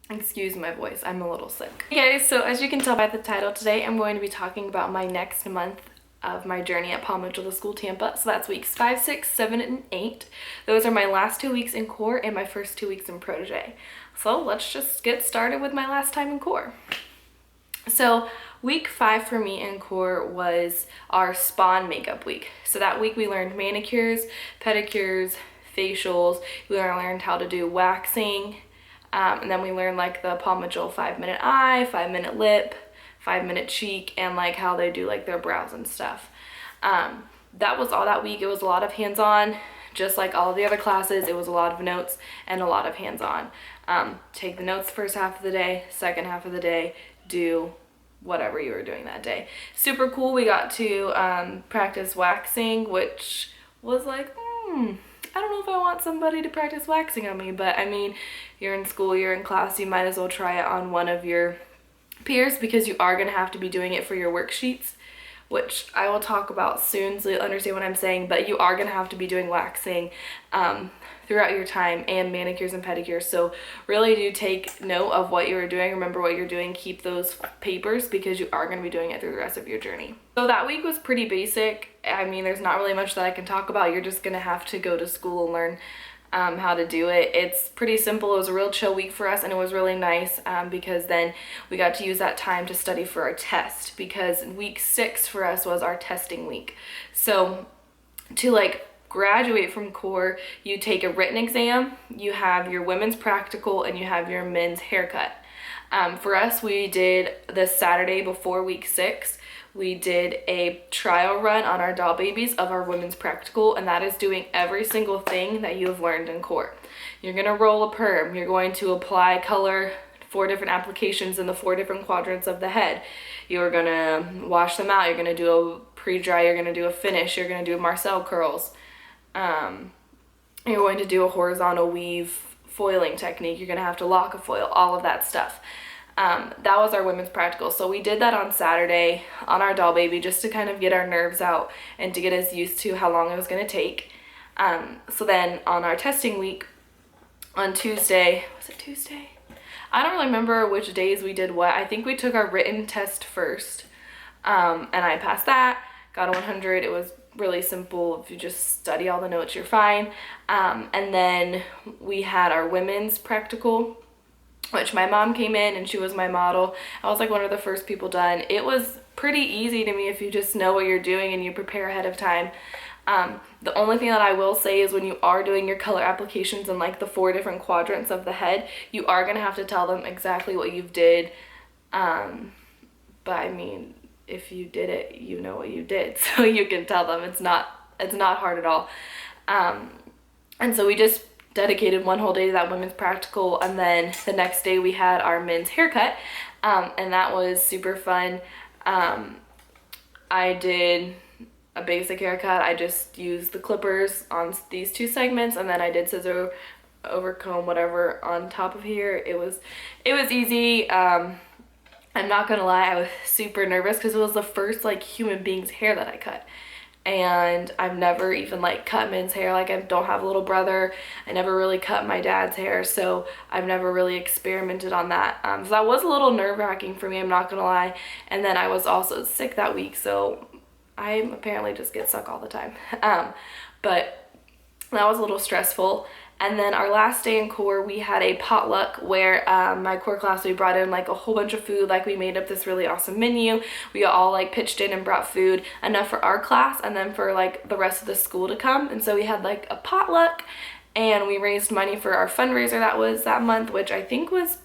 Excuse my voice, I'm a little sick. Okay, guys, so as you can tell by the title, today I'm going to be talking about my next month of my journey at Paul Mitchell School Tampa. So that's weeks 5, 6, 7, and 8. Those are my last 2 weeks in core and my first 2 weeks in protege. So let's just get started with my last time in core. So week 5 for me in core was our spa and makeup week. So that week we learned manicures, pedicures, facials. We learned how to do waxing, and then we learned like the Paul Mitchell 5-minute eye, 5-minute lip, 5-minute cheek, and like how they do like their brows and stuff. That was all that week. It was a lot of hands-on, just like all of the other classes. It was a lot of notes and a lot of hands-on. Take the notes first half of the day, second half of the day, do whatever you were doing that day. Super cool. We got to practice waxing, which was like, I don't know if I want somebody to practice waxing on me, but I mean, you're in school, you're in class, you might as well try it on one of your peers because you are going to have to be doing it for your worksheets, which I will talk about soon so you'll understand what I'm saying, but you are going to have to be doing waxing throughout your time and manicures and pedicures. So really do take note of what you're doing, remember what you're doing, keep those papers because you are going to be doing it through the rest of your journey. So that week was pretty basic. I mean, there's not really much that I can talk about. You're just going to have to go to school and learn how to do it. It's pretty simple. It was a real chill week for us, and it was really nice because then we got to use that time to study for our test, because week 6 for us was our testing week. So to like graduate from core, you take a written exam, you have your women's practical, and you have your men's haircut. For us, we did the Saturday before week 6. We did a trial run on our doll babies of our women's practical, and that is doing every single thing that you have learned in core. You're going to roll a perm. You're going to apply color, 4 different applications in the 4 different quadrants of the head. You're going to wash them out. You're going to do a pre-dry. You're going to do a finish. You're going to do Marcel curls. You're going to do a horizontal weave foiling technique. You're going to have to lock a foil, all of that stuff. That was our women's practical. So we did that on Saturday on our doll baby just to kind of get our nerves out and to get us used to how long it was going to take. So then on our testing week on Tuesday, was it Tuesday? I don't really remember which days we did what. I think we took our written test first, and I passed that, got a 100. It was really simple. If you just study all the notes, you're fine. And then we had our women's practical, which my mom came in and she was my model. I was like one of the first people done. It was pretty easy to me if you just know what you're doing and you prepare ahead of time. The only thing that I will say is when you are doing your color applications in like the 4 different quadrants of the head, you are going to have to tell them exactly what you've did. But I mean, if you did it, you know what you did, so you can tell them. It's not hard at all. And so we just dedicated one whole day to that women's practical, and then the next day we had our men's haircut, and that was super fun. I did a basic haircut. I just used the clippers on these 2 segments, and then I did scissor over comb, whatever, on top of here. It was easy. I'm not gonna lie, I was super nervous because it was the first like human being's hair that I cut. And I've never even like cut men's hair. Like, I don't have a little brother. I never really cut my dad's hair, so I've never really experimented on that. So that was a little nerve-wracking for me, I'm not gonna lie. And then I was also sick that week, so I apparently just get sick all the time. But that was a little stressful. And then our last day in core, we had a potluck where my core class, we brought in like a whole bunch of food. Like, we made up this really awesome menu. We all like pitched in and brought food, enough for our class and then for like the rest of the school to come. And so we had like a potluck, and we raised money for our fundraiser that was that month, which I think was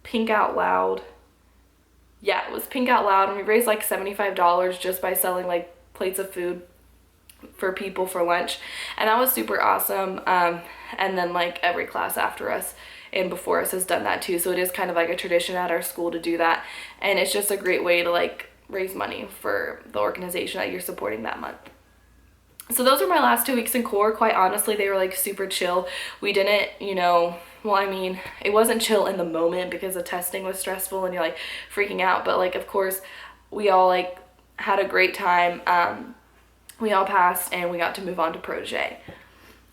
Pink Out Loud. Yeah, it was Pink Out Loud, and we raised like $75 just by selling like plates of food for people for lunch, and that was super awesome. And then like every class after us and before us has done that too, so it is kind of like a tradition at our school to do that, and it's just a great way to like raise money for the organization that you're supporting that month. So those were my last 2 weeks in core. Quite honestly, they were like super chill. We didn't, well, I mean, it wasn't chill in the moment because the testing was stressful and you're like freaking out, but like of course we all like had a great time. We all passed and we got to move on to protege.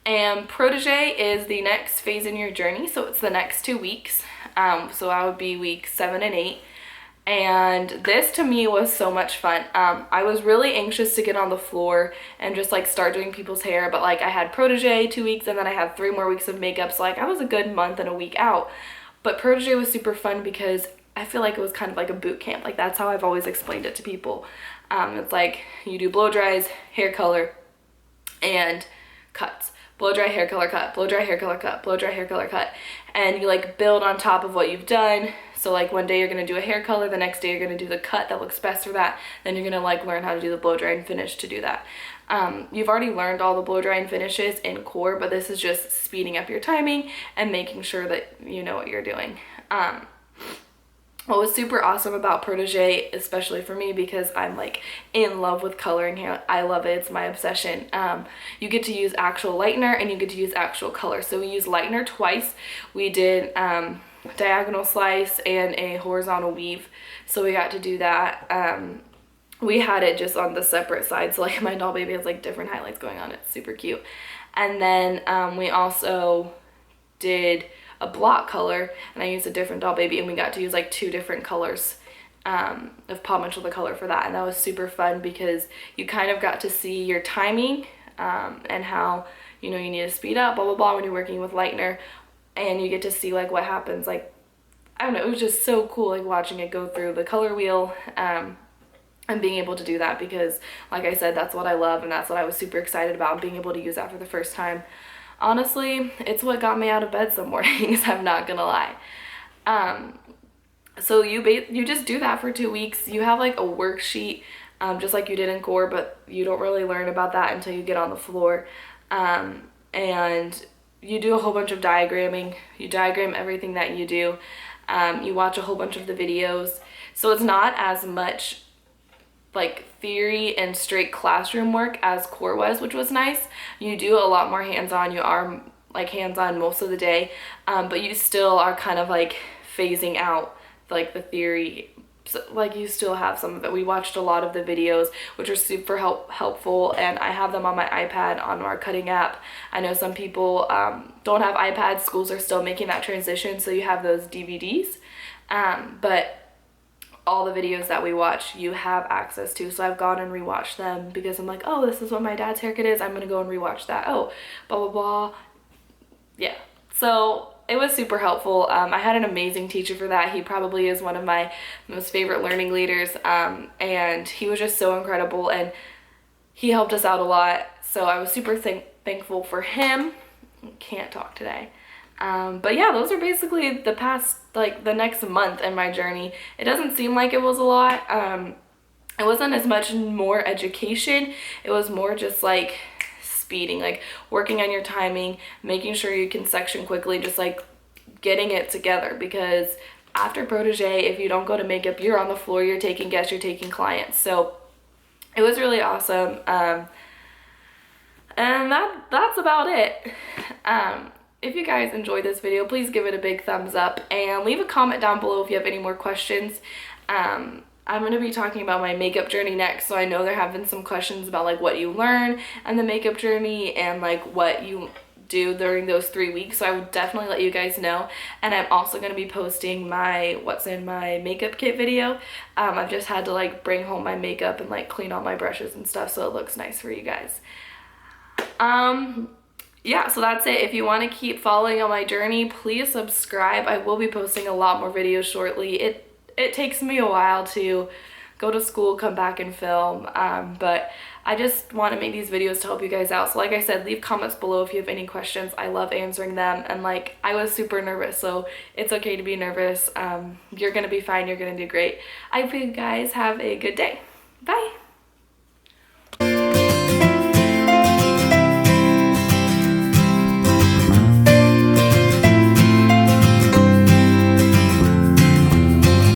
And Protege is the next phase in your journey, so it's the next 2 weeks. So I would be week 7 and 8. And this to me was so much fun. I was really anxious to get on the floor and just like start doing people's hair, but like I had Protege 2 weeks and then I had 3 more weeks of makeup, so like I was a good month and a week out. But Protege was super fun because I feel like it was kind of like a boot camp. Like that's how I've always explained it to people. It's like you do blow dries, hair color, and cuts. Blow dry, hair color, cut, blow dry, hair color, cut, blow dry, hair color, cut. And you like build on top of what you've done. So like one day you're gonna do a hair color, the next day you're gonna do the cut that looks best for that. Then you're gonna like learn how to do the blow dry and finish to do that. You've already learned all the blow dry and finishes in core, but this is just speeding up your timing and making sure that you know what you're doing. What was super awesome about Protege, especially for me because I'm like in love with coloring hair, I love it, it's my obsession. You get to use actual lightener and you get to use actual color. So we used lightener twice. We did diagonal slice and a horizontal weave, so we got to do that. We had it just on the separate side, so like my doll baby has like different highlights going on. It's super cute. And then we also did a block color, and I used a different doll baby, and we got to use like 2 different colors of Paw Mitchell the color for that, and that was super fun because you kind of got to see your timing and how you know you need to speed up, blah blah blah, when you're working with lightener, and you get to see like what happens. Like I don't know, it was just so cool like watching it go through the color wheel and being able to do that because like I said, that's what I love and that's what I was super excited about, being able to use that for the first time. Honestly, it's what got me out of bed some mornings, I'm not gonna lie. So you just do that for 2 weeks. You have like a worksheet just like you did in core, but you don't really learn about that until you get on the floor. And you do a whole bunch of diagramming. You diagram everything that you do. You watch a whole bunch of the videos. So it's not as much like theory and straight classroom work as core was, which was nice. You do a lot more hands-on. You are like hands-on most of the day, but you still are kind of like phasing out like the theory. So, like you still have some of it. We watched a lot of the videos, which are super helpful, and I have them on my iPad on our cutting app. I know some people don't have iPads. Schools are still making that transition, so you have those DVDs, but all the videos that we watch you have access to. So I've gone and rewatched them because I'm like, oh, this is what my dad's haircut is, I'm gonna go and rewatch that. Oh, blah blah blah. Yeah, so it was super helpful. I had an amazing teacher for that. He probably is one of my most favorite learning leaders, and he was just so incredible and he helped us out a lot. So I was super thankful for him. Can't talk today. But yeah, those are basically the past, like the next month in my journey. It doesn't seem like it was a lot. It wasn't as much more education. It was more just like speeding, like working on your timing, making sure you can section quickly, just like getting it together. Because after Protege, if you don't go to makeup, you're on the floor, you're taking guests, you're taking clients. So it was really awesome. And that's about it. If you guys enjoyed this video, please give it a big thumbs up and leave a comment down below if you have any more questions. I'm going to be talking about my makeup journey next, so I know there have been some questions about like what you learn and the makeup journey and like what you do during those 3 weeks, so I would definitely let you guys know. And I'm also going to be posting my what's in my makeup kit video. I've just had to like bring home my makeup and like clean all my brushes and stuff so it looks nice for you guys. Yeah, so that's it. If you want to keep following on my journey, please subscribe. I will be posting a lot more videos shortly. It takes me a while to go to school, come back and film, but I just want to make these videos to help you guys out. So like I said, leave comments below if you have any questions. I love answering them, and like I was super nervous, so it's okay to be nervous. You're gonna be fine. You're gonna do great. I hope you guys have a good day. Bye.